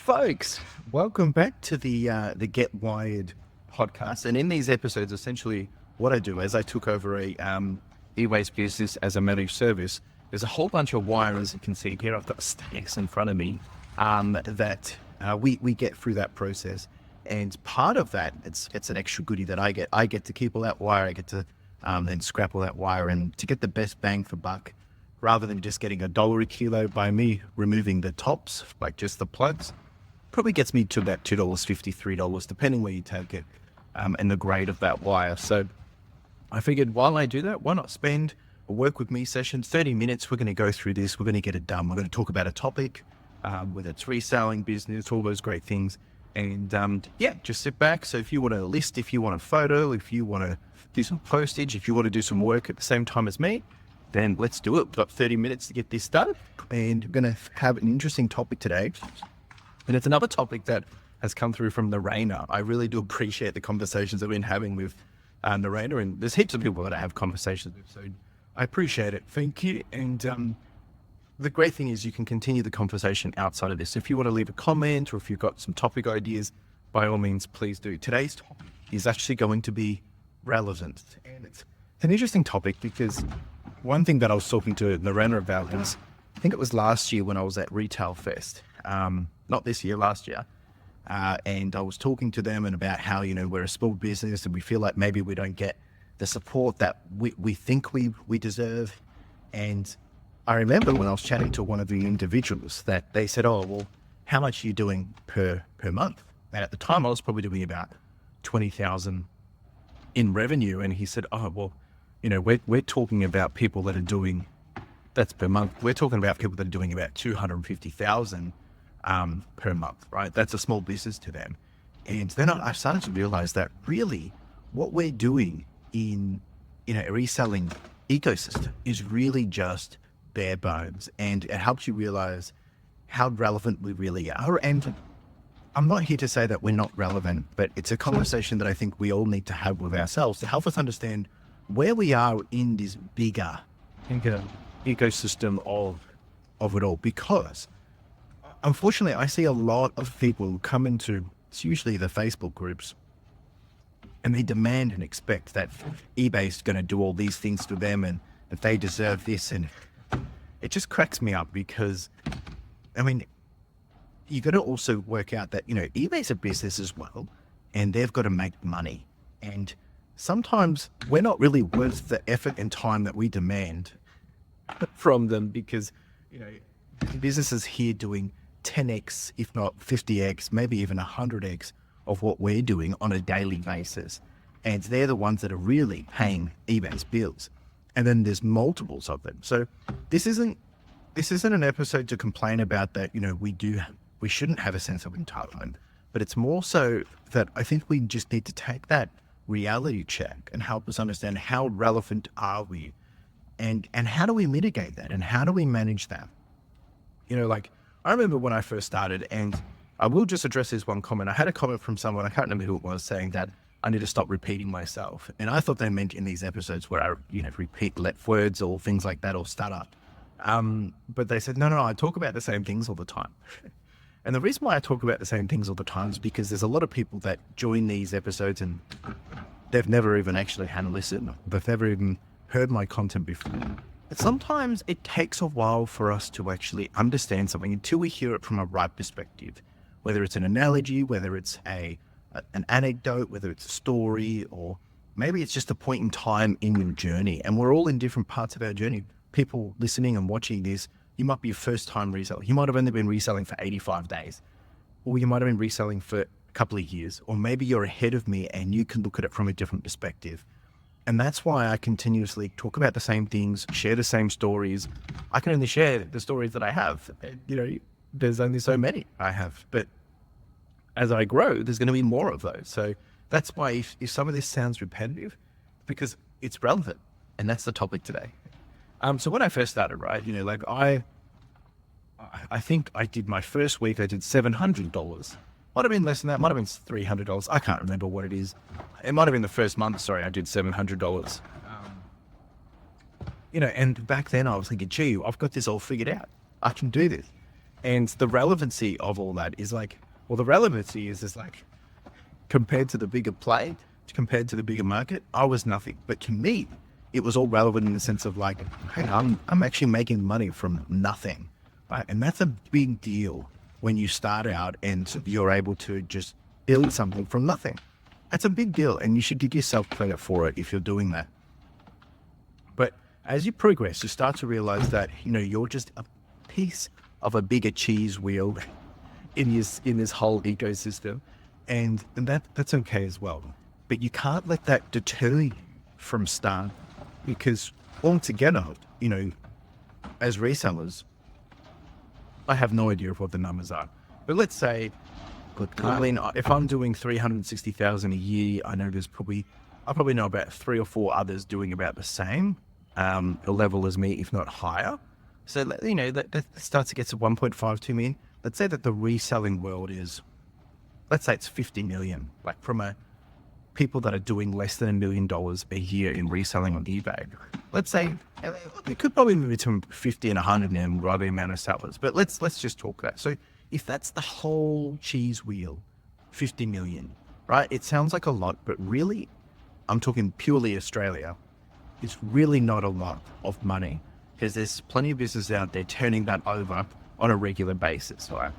Folks, welcome back to the Get Wired podcast. And in these episodes, essentially, what I do is I took over a e-waste business as a managed service. There's a whole bunch of wire, as you can see here. I've got stacks in front of me that we get through that process. And part of that, it's an extra goodie that I get. I get to keep all that wire. I get to then scrap all that wire, and to get the best bang for buck, rather than just getting $1 a kilo by me removing the tops, like just the plugs, probably gets me to about $2.50, $3, depending where you take it, and the grade of that wire. So I figured while I do that, why not spend a work with me session, 30 minutes, we're going to go through this, we're going to get it done. We're going to talk about a topic, whether it's reselling, business, all those great things. And just sit back. So if you want a list, if you want a photo, if you want to do some postage, if you want to do some work at the same time as me, then let's do it. We've got 30 minutes to get this done, and we're going to have an interesting topic today. And it's another topic that has come through from Narayna. I really do appreciate the conversations I've been having with Narayna, and there's heaps of people that I have conversations with, so I appreciate it. Thank you. And the great thing is you can continue the conversation outside of this. If you want to leave a comment, or if you've got some topic ideas, by all means, please do. Today's topic is actually going to be relevance. And it's an interesting topic because one thing that I was talking to Narayna about is, I think it was last year when I was at Retail Fest, not this year, last year. And I was talking to them and about how, we're a small business and we feel like maybe we don't get the support that we think we deserve. And I remember when I was chatting to one of the individuals that they said, oh, well, how much are you doing per month? And at the time I was probably doing about 20,000 in revenue. And he said, oh, well, we're talking about people that are doing, that's per month. We're talking about people that are doing about 250,000 per month, right? That's a small business to them. And then I started to realize that really what we're doing in a reselling ecosystem is really just bare bones, and it helps you realize how relevant we really are. And I'm not here to say that we're not relevant, but it's a conversation that I think we all need to have with ourselves to help us understand where we are in this bigger ecosystem of it all. Because unfortunately, I see a lot of people come into, it's usually the Facebook groups, and they demand and expect that eBay is going to do all these things to them and that they deserve this. And it just cracks me up because, you got to also work out that, eBay's a business as well, and they've got to make money. And sometimes we're not really worth the effort and time that we demand from them because, businesses here doing 10x, if not 50x, maybe even 100x of what we're doing on a daily basis. And they're the ones that are really paying eBay's bills. And then there's multiples of them. So this isn't an episode to complain about that, we shouldn't have a sense of entitlement, but it's more so that I think we just need to take that reality check and help us understand how relevant are we, and how do we mitigate that, and how do we manage that? I remember when I first started, and I will just address this one comment. I had a comment from someone, I can't remember who it was, saying that I need to stop repeating myself. And I thought they meant in these episodes where I, repeat let words or things like that or stutter. But they said, no, I talk about the same things all the time. And the reason why I talk about the same things all the time is because there's a lot of people that join these episodes and they've never even actually had a listen. They've never even heard my content before. But sometimes it takes a while for us to actually understand something until we hear it from a right perspective, whether it's an analogy, whether it's an anecdote, whether it's a story, or maybe it's just a point in time in your journey. And we're all in different parts of our journey. People listening and watching this, you might be a first-time reseller. You might have only been reselling for 85 days, or you might have been reselling for a couple of years, or maybe you're ahead of me and you can look at it from a different perspective. And that's why I continuously talk about the same things, share the same stories. I can only share the stories that I have. There's only so many I have, but as I grow, there's going to be more of those. So that's why if some of this sounds repetitive, because it's relevant, and that's the topic today. So when I first started, right, I think I did my first week, I did $700. Might have been less than that, might have been $300. I can't remember what it is. It might have been the first month, I did $700. And back then I was thinking, gee, I've got this all figured out. I can do this. And the relevancy of all that is like, well, the relevancy is like, compared to the bigger play, compared to the bigger market, I was nothing. But to me, it was all relevant in the sense of like, hey, I'm actually making money from nothing, right? And that's a big deal when you start out and you're able to just build something from nothing. That's a big deal, and you should give yourself credit for it if you're doing that. But as you progress, you start to realize that, you're just a piece of a bigger cheese wheel in this whole ecosystem. And that's okay as well. But you can't let that deter you from start, because altogether, as resellers, I have no idea of what the numbers are. But let's say, if I'm doing 360,000 a year, I probably know about 3 or 4 others doing about the same level as me, if not higher. So, that starts to get to 1.52 million. Let's say that the reselling world is, let's say it's 50 million, like from people that are doing less than $1 million a year in reselling on eBay. Let's say it could probably be between 50 and 100 now by the amount of sellers, but let's just talk that. So if that's the whole cheese wheel, 50 million, right? It sounds like a lot, but really, I'm talking purely Australia. It's really not a lot of money, because there's plenty of businesses out there turning that over on a regular basis, right?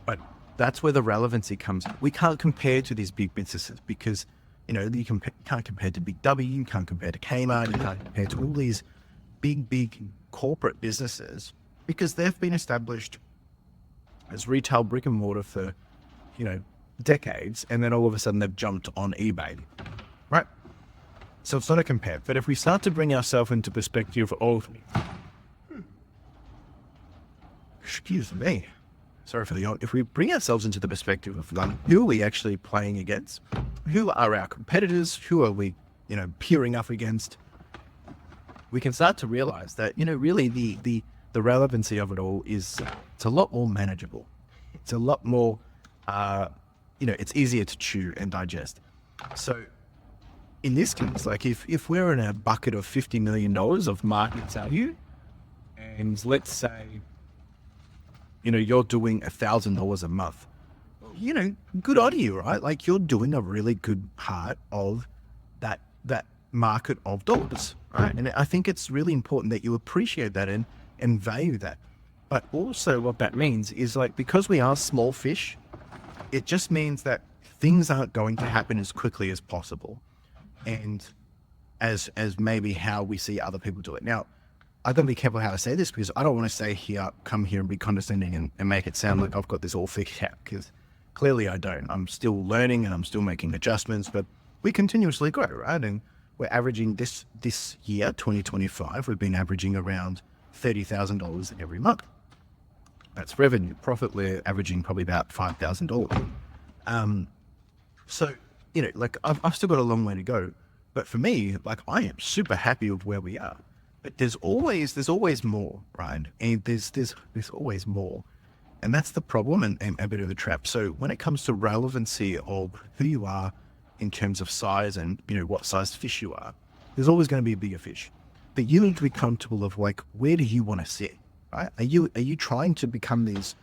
But that's where the relevancy comes in. We can't compare to these big businesses because, you can't compare to Big W, you can't compare to Kmart, you can't compare to all these big corporate businesses, because they've been established as retail brick and mortar for, decades, and then all of a sudden they've jumped on eBay, right? So it's not a compare. But if we start to bring ourselves into perspective of, excuse me, sorry for the yawn. If we bring ourselves into the perspective of who are we actually playing against, who are our competitors, who are we, peering up against, we can start to realize that, really the relevancy of it all is, it's a lot more manageable. It's a lot more, it's easier to chew and digest. So in this case, like if we're in a bucket of $50 million of market value, and let's say, you're doing $1,000 a month, good on you, right? Like you're doing a really good part of that market of dollars, right? And I think it's really important that you appreciate that and value that. But also what that means is, like, because we are small fish, it just means that things aren't going to happen as quickly as possible, and as maybe how we see other people do it. Now, I've got to be careful how I say this, because I don't want to come here and be condescending and make it sound like I've got this all figured out, because clearly I don't. I'm still learning and I'm still making adjustments, but we continuously grow, right? And we're averaging this year, 2025, we've been averaging around $30,000 every month. That's revenue. Profit, we're averaging probably about $5,000. So, like I've still got a long way to go, but for me, like, I am super happy with where we are. But there's always more, right? And there's always more. And that's the problem and a bit of a trap. So when it comes to relevancy of who you are in terms of size and, what size fish you are, there's always going to be a bigger fish. But you need to be comfortable of, like, where do you want to sit, right? Are you trying to become these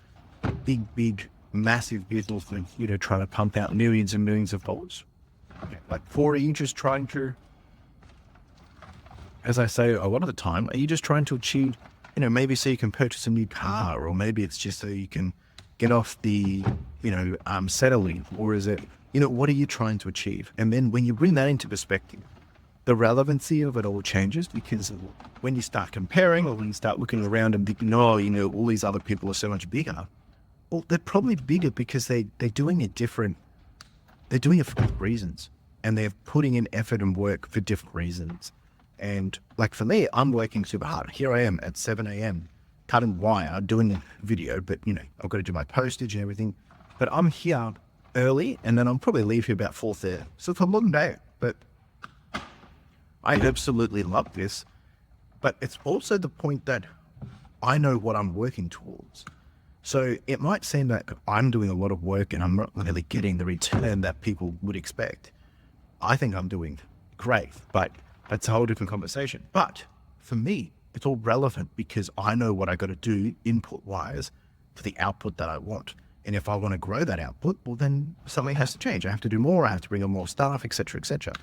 big, massive businesses, trying to pump out millions and millions of dollars? Like, or are you just trying to, as I say a lot of the time, are you just trying to achieve, maybe so you can purchase a new car, or maybe it's just so you can get off the, settling, or is it, what are you trying to achieve? And then when you bring that into perspective, the relevancy of it all changes, because when you start comparing, or when you start looking around and thinking, all these other people are so much bigger, well, they're probably bigger because they're doing it for different reasons, and they're putting in effort and work for different reasons. And like for me, I'm working super hard. Here I am at 7 a.m. cutting wire, doing a video, but I've got to do my postage and everything. But I'm here early, and then I'll probably leave here about 4:30. So it's a long day, but I absolutely love this. But it's also the point that I know what I'm working towards. So it might seem that I'm doing a lot of work and I'm not really getting the return that people would expect. I think I'm doing great, but that's a whole different conversation. But for me, it's all relevant because I know what I got to do input wise for the output that I want. And if I want to grow that output, well, then something has to change. I have to do more. I have to bring on more staff, etc., etc.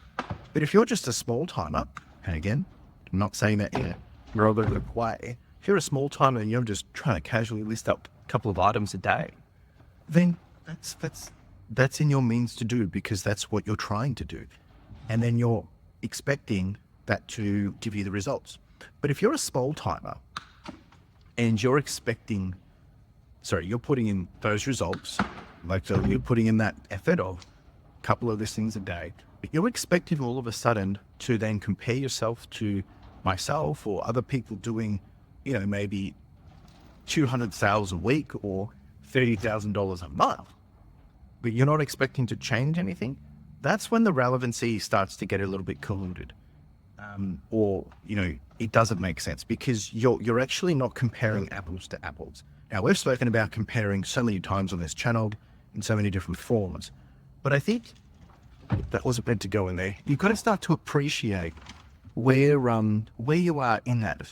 But if you're just a small timer, and again, I'm not saying that in a relevant way, if you're a small timer and you're just trying to casually list up a couple of items a day, then that's in your means to do, because that's what you're trying to do. And then you're expecting that to give you the results. But if you're a small timer and you're putting in those results, so you're putting in that effort of a couple of listings a day, but you're expecting all of a sudden to then compare yourself to myself or other people doing, maybe 200 sales a week or $30,000 a month, but you're not expecting to change anything. That's when the relevancy starts to get a little bit colluded. It doesn't make sense, because you're actually not comparing apples to apples. Now, we've spoken about comparing so many times on this channel in so many different forms, but I think that wasn't meant to go in there. You've got to start to appreciate where you are in that,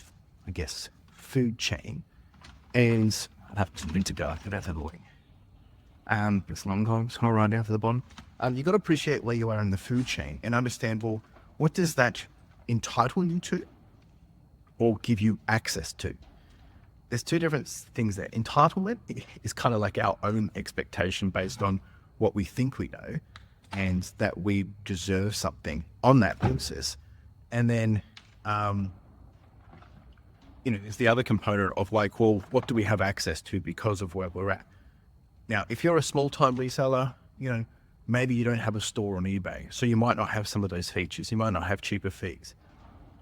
I guess, food chain. And I have to go. I could have a look. It's long time. It's not right down to the bottom. You've got to appreciate where you are in the food chain and understand, well, what does that entitle you to or give you access to? There's two different things there. Entitlement is kind of like our own expectation based on what we think we know and that we deserve something on that basis. And then, there's the other component of like, well, what do we have access to because of where we're at? Now, if you're a small-time reseller, maybe you don't have a store on eBay, so you might not have some of those features. You might not have cheaper fees.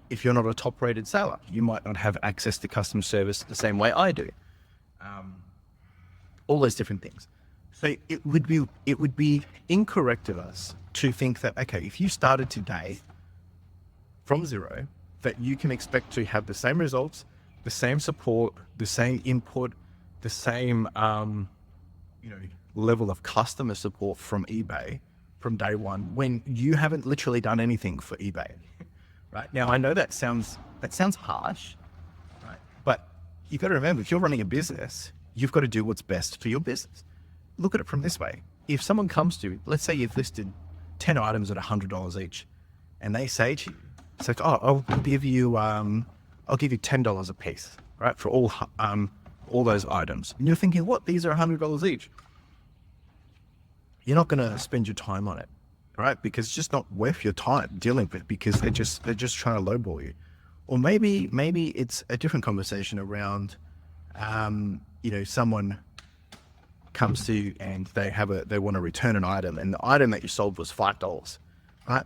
If you're not a top-rated seller, you might not have access to customer service the same way I do. All those different things. So it would be incorrect of us to think that, okay, if you started today from zero, that you can expect to have the same results, the same support, the same input, the same level of customer support from eBay from day one, when you haven't literally done anything for eBay. Right? Now, I know that sounds harsh, right? But you've got to remember, if you're running a business, you've got to do what's best for your business. Look at it from this way. If someone comes to you, let's say you've listed 10 items at $100 each, and they say to you, it's like, oh, I'll give you $10 a piece, right? For all those items. And you're thinking, what? These are $100 each. You're not going to spend your time on it. Right? Because it's just not worth your time dealing with, because they're just trying to lowball you. Or maybe it's a different conversation around, someone comes to you and they want to return an item, and the item that you sold was $5, right?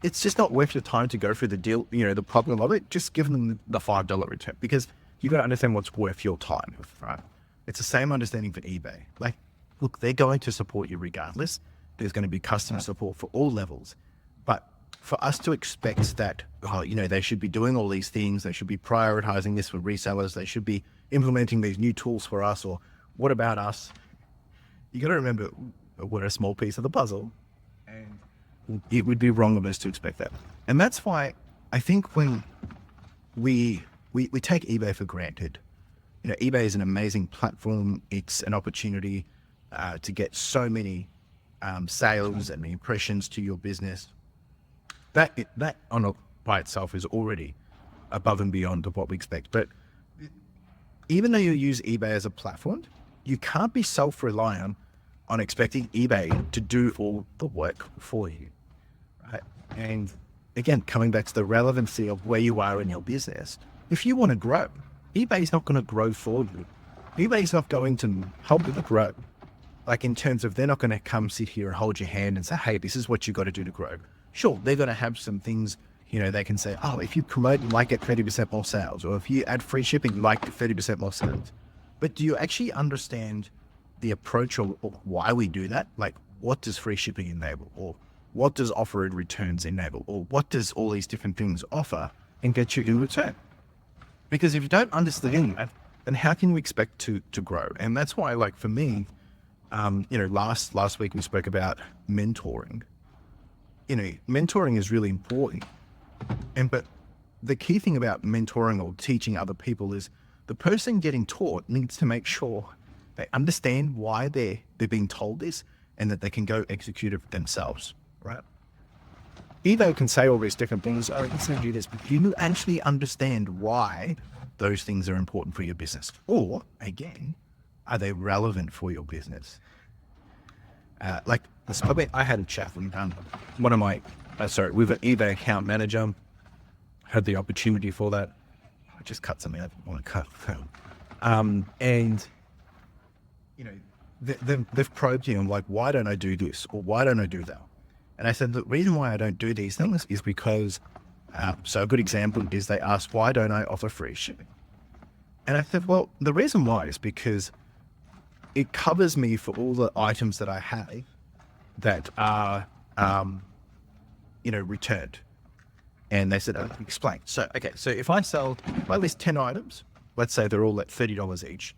It's just not worth your time to go through the deal, the problem of it. Just give them the $5 return, because you've got to understand what's worth your time, right? It's the same understanding for eBay. Like, look, they're going to support you regardless. There's going to be customer support for all levels. But for us to expect that, they should be doing all these things, they should be prioritizing this for resellers, they should be implementing these new tools for us, or what about us? You got to remember, we're a small piece of the puzzle, and it would be wrong of us to expect that. And that's why I think when we take eBay for granted, eBay is an amazing platform. It's an opportunity to get so many sales and impressions to your business. That by itself is already above and beyond of what we expect. But even though you use eBay as a platform, you can't be self-reliant on expecting eBay to do all the work for you, right? And again, coming back to the relevancy of where you are in your business, if you want to grow, eBay's not going to grow for you. eBay's not going to help you to grow. Like, in terms of, they're not going to come sit here and hold your hand and say, hey, this is what you got to do to grow. Sure, they're going to have some things, they can say, oh, if you promote, you might get 30% more sales, or if you add free shipping, you might get 30% more sales. But do you actually understand the approach or why we do that? Like, what does free shipping enable? Or what does offered returns enable? Or what does all these different things offer and get you in return? Because if you don't understand that, then how can we expect to grow? And that's why, like, for me, last week we spoke about mentoring. Mentoring is really important. But the key thing about mentoring or teaching other people is the person getting taught needs to make sure they understand why they're being told this and that they can go execute it themselves, right? eBay can say all these different things, oh, it's going to do this, but you actually understand why those things are important for your business. Or, again, are they relevant for your business? Like, I had a chat with one of my, with an eBay account manager, had the opportunity for that. I just cut something I didn't want to cut. And, you know, they've probed you on like, why don't I do this? Or why don't I do that? And I said, the reason why I don't do these things is because, so a good example is they asked, why don't I offer free shipping? And I said, well, the reason why is because it covers me for all the items that I have that are, returned. And they said, explain. So, okay, so if I list 10 items, let's say they're all at $30 each.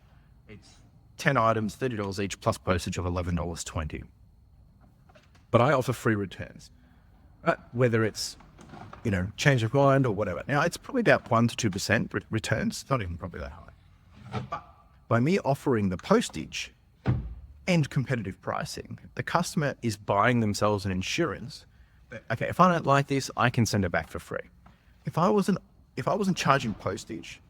It's 10 items, $30 each, plus postage of $11.20. But I offer free returns, whether it's, change of mind or whatever. Now, it's probably about 1% to 2% returns, not even probably that high. But by me offering the postage and competitive pricing, the customer is buying themselves an insurance that, okay, if I don't like this, I can send it back for free. If I wasn't charging postage,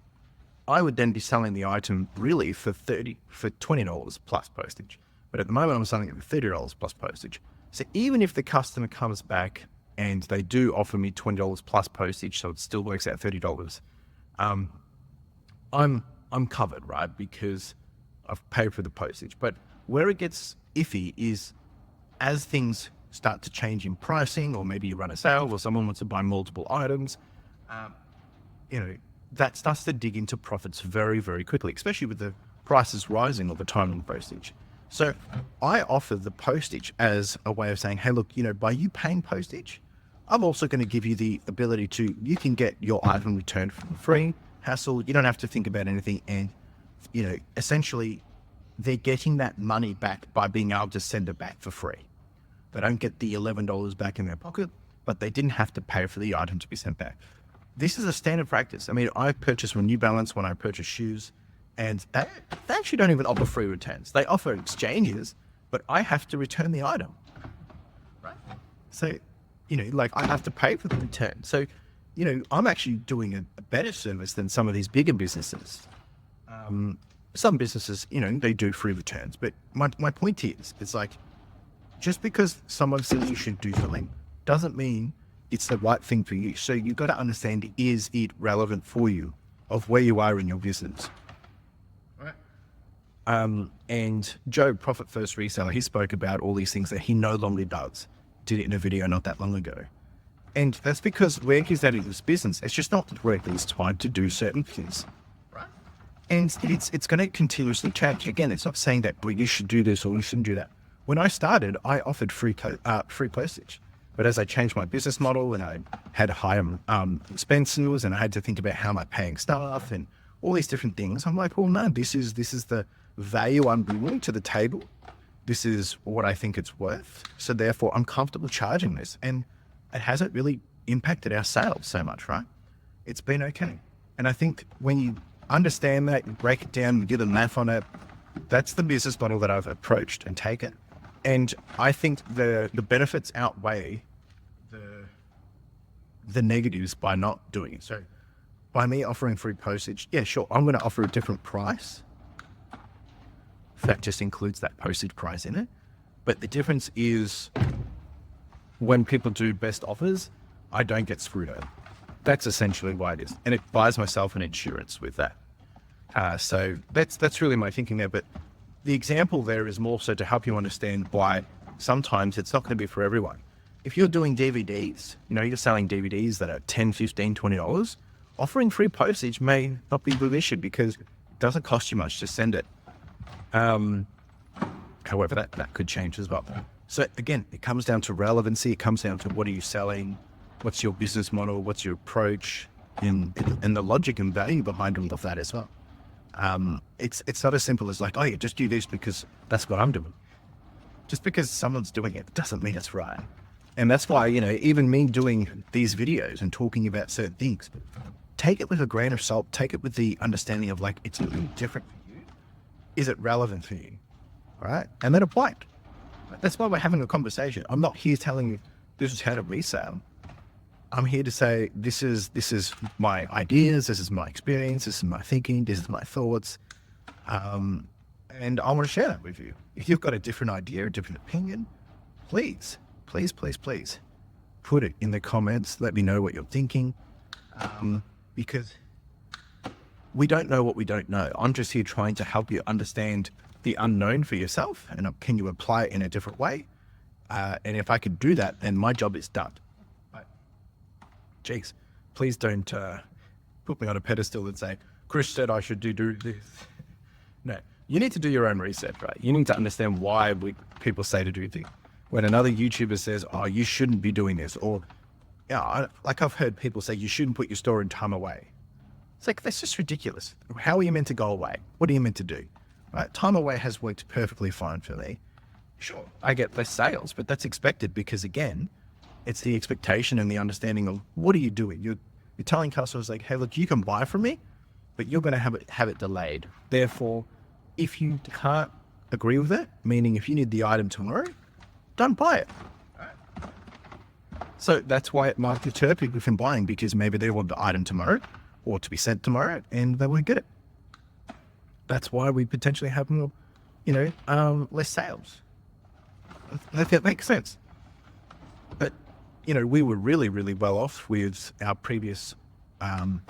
I would then be selling the item really for $20 plus postage. But at the moment, I'm selling it for $30 plus postage. So even if the customer comes back and they do offer me $20 plus postage, so it still works out $30, I'm covered, right? Because I've paid for the postage. But where it gets iffy is as things start to change in pricing, or maybe you run a sale or someone wants to buy multiple items, that starts to dig into profits very, very quickly, especially with the prices rising all the time on postage. So I offer the postage as a way of saying, hey, look, by you paying postage, I'm also going to give you the ability you can get your item returned for free, hassle. You don't have to think about anything. And, essentially they're getting that money back by being able to send it back for free. They don't get the $11 back in their pocket, but they didn't have to pay for the item to be sent back. This is a standard practice. I mean, I purchase from New Balance when I purchase shoes, and they actually don't even offer free returns. They offer exchanges, but I have to return the item. Right. So, I have to pay for the return. So, I'm actually doing a better service than some of these bigger businesses. Some businesses, they do free returns. But my point is, it's like, just because someone says you should do something doesn't mean it's the right thing for you. So you've got to understand, is it relevant for you of where you are in your business? And Joe, Profit First Reseller, he spoke about all these things that he no longer does. Did it in a video not that long ago. And that's because where he's at in his business, it's just not where he's time to do certain things. Right. And it's going to continuously change. Again, it's not saying that, well, you should do this or you shouldn't do that. When I started, I offered free postage. But as I changed my business model and I had higher expenses and I had to think about how am I paying staff and all these different things, I'm like, well, no, this is the value I'm bringing to the table. This is what I think it's worth. So therefore, I'm comfortable charging this. And it hasn't really impacted our sales so much, right? It's been okay. And I think when you understand that, you break it down, you do the math on it, that's the business model that I've approached and taken. And I think the benefits outweigh the negatives by not doing it. So by me offering free postage, yeah, sure, I'm going to offer a different price. That just includes that postage price in it. But the difference is when people do best offers, I don't get screwed over. That's essentially why it is. And it buys myself an insurance with that. So that's really my thinking there. But the example there is more so to help you understand why sometimes it's not going to be for everyone. If you're doing DVDs, you're selling DVDs that are $10, $15, $20, offering free postage may not be a good issue because it doesn't cost you much to send it. However, that could change as well. So again, it comes down to relevancy. It comes down to what are you selling? What's your business model? What's your approach? And the logic and value behind all of that as well. It's not as simple as like, oh, yeah, just do this because that's what I'm doing. Just because someone's doing it doesn't mean it's right. And that's why, even me doing these videos and talking about certain things take it with a grain of salt, take it with the understanding of like, it's a little different for you. Is it relevant for you? Right? And then apply it. That's why we're having a conversation. I'm not here telling you this is how to resell. I'm here to say, this is my ideas, this is my experience, this is my thinking, this is my thoughts. And I want to share that with you. If you've got a different idea, a different opinion, please put it in the comments. Let me know what you're thinking. Because we don't know what we don't know. I'm just here trying to help you understand the unknown for yourself, and can you apply it in a different way? And if I could do that, then my job is done. But, geez, please don't put me on a pedestal and say, Chris said I should do this. No, you need to do your own research, right? You need to understand why people say to do things. When another YouTuber says, oh, you shouldn't be doing this, or, like I've heard people say, you shouldn't put your store in time away. It's like, that's just ridiculous. How are you meant to go away? What are you meant to do? Right? Time away has worked perfectly fine for me. Sure, I get less sales, but that's expected because, again, it's the expectation and the understanding of what are you doing? You're telling customers like, hey, look, you can buy from me, but you're going to have it delayed. Therefore, if you can't agree with it, meaning if you need the item tomorrow, don't buy it. Right. So that's why it might deter people from buying, because maybe they want the item tomorrow or to be sent tomorrow and they won't get it. That's why we potentially have more, less sales. That makes sense. But, we were really, really well off with our previous time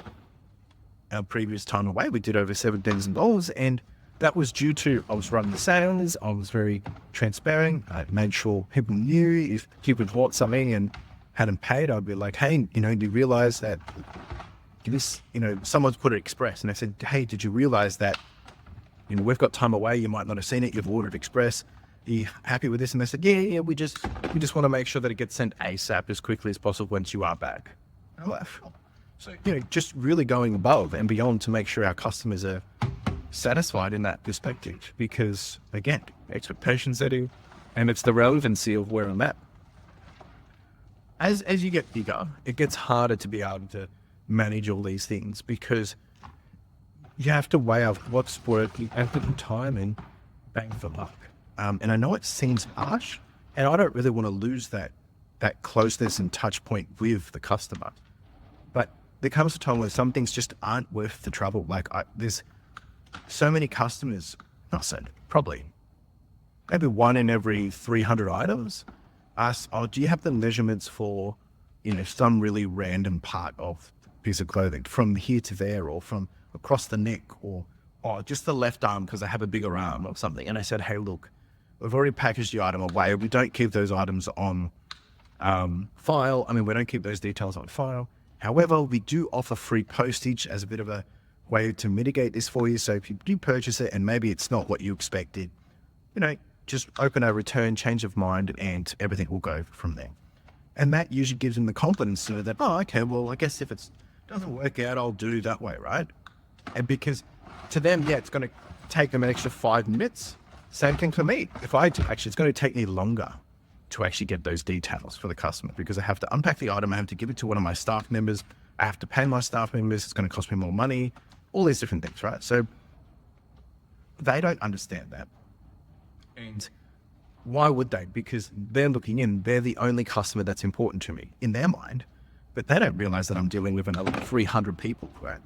away. We did over $7,000, and that was due to, I was running the sales, I was very transparent, I made sure people knew if people bought something and hadn't paid, I'd be like, hey, do you realize that this, someone's put it express, and I said, hey, did you realize that, we've got time away, you might not have seen it, you've ordered express, are you happy with this? And they said, yeah, we just want to make sure that it gets sent ASAP as quickly as possible once you are back. So, just really going above and beyond to make sure our customers are satisfied in that perspective, because again, expectation setting, and it's the relevancy of where I'm at. As you get bigger, it gets harder to be able to manage all these things, because you have to weigh up what's working at the time and bang for buck. And I know it seems harsh, and I don't really want to lose that closeness and touch point with the customer. But there comes a time where some things just aren't worth the trouble. Like there's so many customers, probably maybe 1 in every 300 items ask, oh, do you have the measurements for, some really random part of the piece of clothing from here to there, or from across the neck, or just the left arm because I have a bigger arm or something. And I said, hey, look, we've already packaged the item away. We don't keep those items on file. We don't keep those details on file. However, we do offer free postage as a bit of a way to mitigate this for you. So if you do purchase it and maybe it's not what you expected, just open a return, change of mind, and everything will go from there. And that usually gives them the confidence to know that, oh, okay, well, I guess if it doesn't work out, I'll do that way, right? And because to them, it's going to take them an extra 5 minutes. Same thing for me. If I do, actually, it's going to take me longer to actually get those details for the customer, because I have to unpack the item, I have to give it to one of my staff members, I have to pay my staff members, it's going to cost me more money, all these different things, right? So they don't understand that. And why would they? Because they're looking in, they're the only customer that's important to me in their mind, but they don't realize that I'm dealing with another 300 people, right?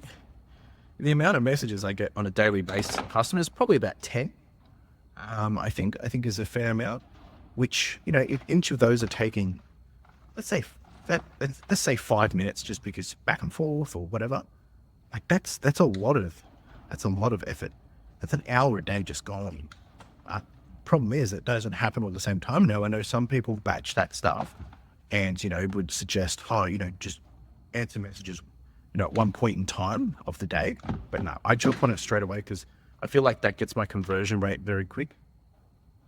The amount of messages I get on a daily basis from customers, probably about 10, I think is a fair amount, which, if each of those are taking, let's say 5 minutes, just because back and forth or whatever, like that's a lot of effort. That's an hour a day just gone. Problem is, it doesn't happen all at the same time. Now, I know some people batch that stuff and, would suggest, just answer messages, at one point in time of the day. But no, I jump on it straight away because I feel like that gets my conversion rate very quick.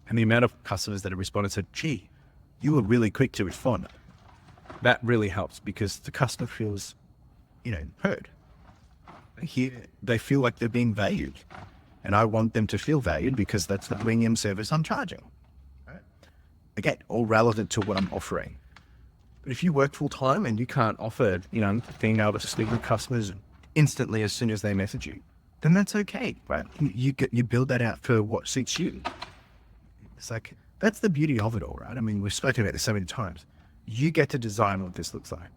And the amount of customers that have responded said, gee, you were really quick to respond. That really helps because the customer feels, heard. They feel like they're being valued. And I want them to feel valued because that's the premium service I'm charging. Right? Again, all relevant to what I'm offering. But if you work full time and you can't offer, being able to speak with customers and instantly as soon as they message you, then that's okay, right? You build that out for what suits you. It's like, that's the beauty of it all, right? I mean, we've spoken about this so many times. You get to design what this looks like.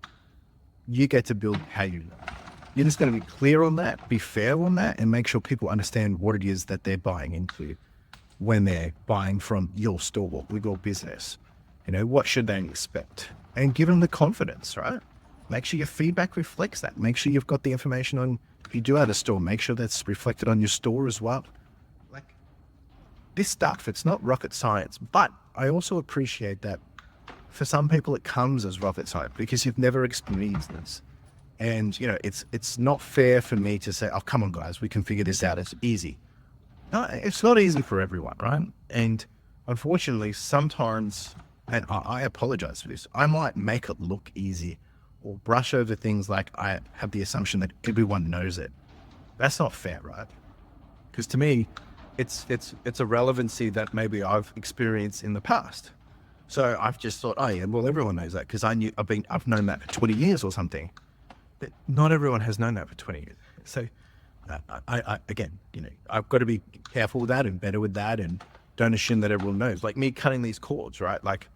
You get to build how you know. You're just going to be clear on that, be fair on that, and make sure people understand what it is that they're buying into when they're buying from your store with your business. You know, what should they expect? And give them the confidence, right? Make sure your feedback reflects that. Make sure you've got the information on, if you do have a store, make sure that's reflected on your store as well. Like, this stuff, it's not rocket science, but I also appreciate that for some people it comes as rocket science because you've never experienced this. And, you know, it's not fair for me to say, oh, come on, guys, we can figure this out. It's easy. No, it's not easy for everyone, right? And unfortunately, sometimes, and I apologize for this, I might make it look easy or brush over things like I have the assumption that everyone knows it. That's not fair, right? Because to me, it's a relevancy that maybe I've experienced in the past. So I've just thought, oh yeah, well, everyone knows that because I've known that for 20 years or something. But not everyone has known that for 20 years. So I again, you know, I've got to be careful with that and better with that and don't assume that everyone knows. Like me cutting these cords, right? Like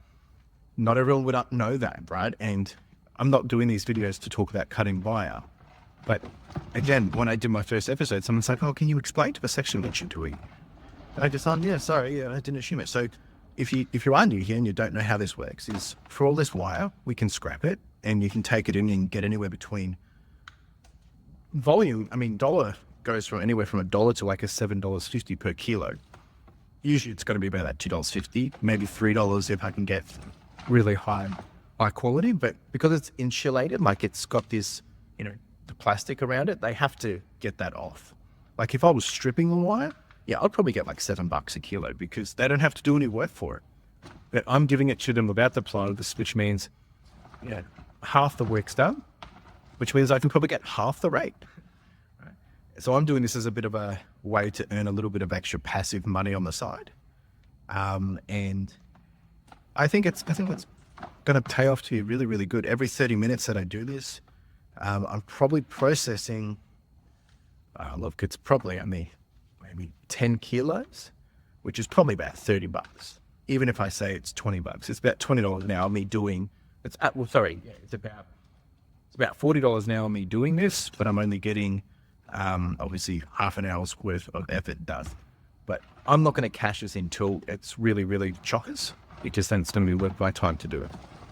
not everyone would know that, right? And I'm not doing these videos to talk about cutting wire. But again, when I did my first episode, someone's like, oh, can you explain to the section what you're doing? And I just thought, yeah, sorry, yeah, I didn't assume it. So if you are new here and you don't know how this works, is for all this wire, we can scrap it and you can take it in and get anywhere between volume. I mean, dollar goes from anywhere from $1 to like a $7.50 per kilo. Usually it's going to be about that $2.50, maybe $3 if I can get really high quality. But because it's insulated, like it's got this, you know, the plastic around it, they have to get that off. Like if I was stripping the wire, yeah, I'd probably get like $7 a kilo because they don't have to do any work for it. But I'm giving it to them without the plywood, which means, you know, half the work's done, which means I can probably get half the rate. Right? So I'm doing this as a bit of a way to earn a little bit of extra passive money on the side. And I think it's going to pay off to you really, really good. Every 30 minutes that I do this, I'm probably processing, look, it's probably only maybe 10 kilos, which is probably about $30. Even if I say it's $20, it's about $20 an hour me doing, it's about $40 an hour me doing this, but I'm only getting, obviously half an hour's worth of effort done. But I'm not going to cash this until it's really, really chockers. It just then it's going to be worth my time to do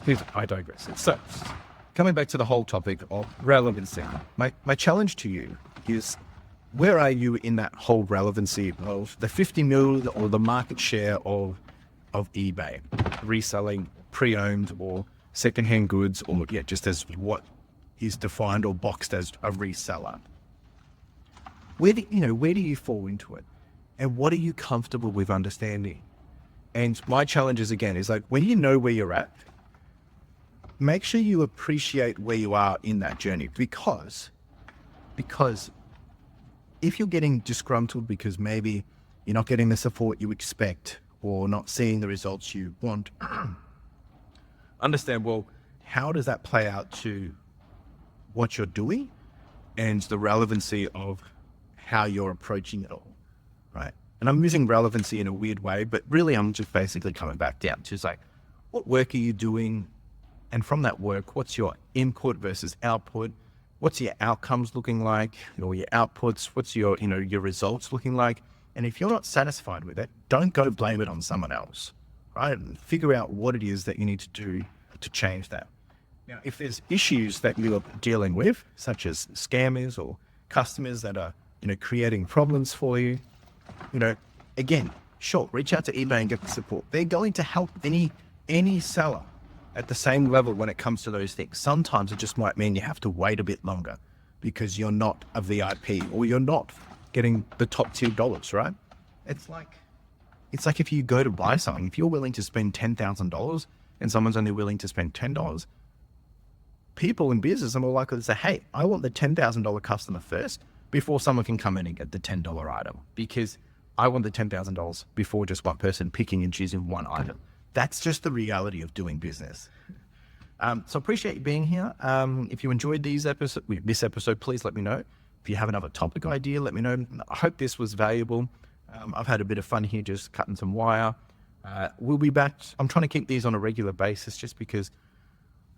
it. I digress. So, coming back to the whole topic of relevancy, my challenge to you is, where are you in that whole relevancy of the 50 mil or the market share of eBay, reselling pre-owned or secondhand goods, or just as what is defined or boxed as a reseller? Where do you fall into it? And what are you comfortable with understanding? And my challenge is, again, is like, when you know where you're at, make sure you appreciate where you are in that journey, because if you're getting disgruntled because maybe you're not getting the support you expect or not seeing the results you want, understand, well, how does that play out to what you're doing and the relevancy of how you're approaching it all, right? And I'm using relevancy in a weird way, but really I'm just basically coming back down to like, what work are you doing? And from that work, what's your input versus output? What's your outcomes looking like, or your outputs? What's your results looking like? And if you're not satisfied with it, don't go blame it on someone else, right? And figure out what it is that you need to do to change that. Now, if there's issues that you're dealing with, such as scammers or customers that are, creating problems for you, again, sure, reach out to eBay and get the support. They're going to help any seller at the same level when it comes to those things. Sometimes it just might mean you have to wait a bit longer because you're not a VIP or you're not getting the top tier dollars, right? It's like if you go to buy something, if you're willing to spend $10,000 and someone's only willing to spend $10, people in business are more likely to say, hey, I want the $10,000 customer first before someone can come in and get the $10 item, because I want the $10,000 before just one person picking and choosing one item. That's just the reality of doing business. So appreciate you being here. If you enjoyed this episode, please let me know. If you have another topic idea, let me know. I hope this was valuable. I've had a bit of fun here just cutting some wire. We'll be back. I'm trying to keep these on a regular basis just because,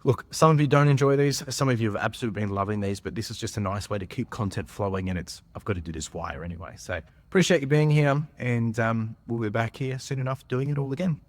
look, some of you don't enjoy these. Some of you have absolutely been loving these, but this is just a nice way to keep content flowing, and I've got to do this wire anyway. So appreciate you being here, and we'll be back here soon enough doing it all again.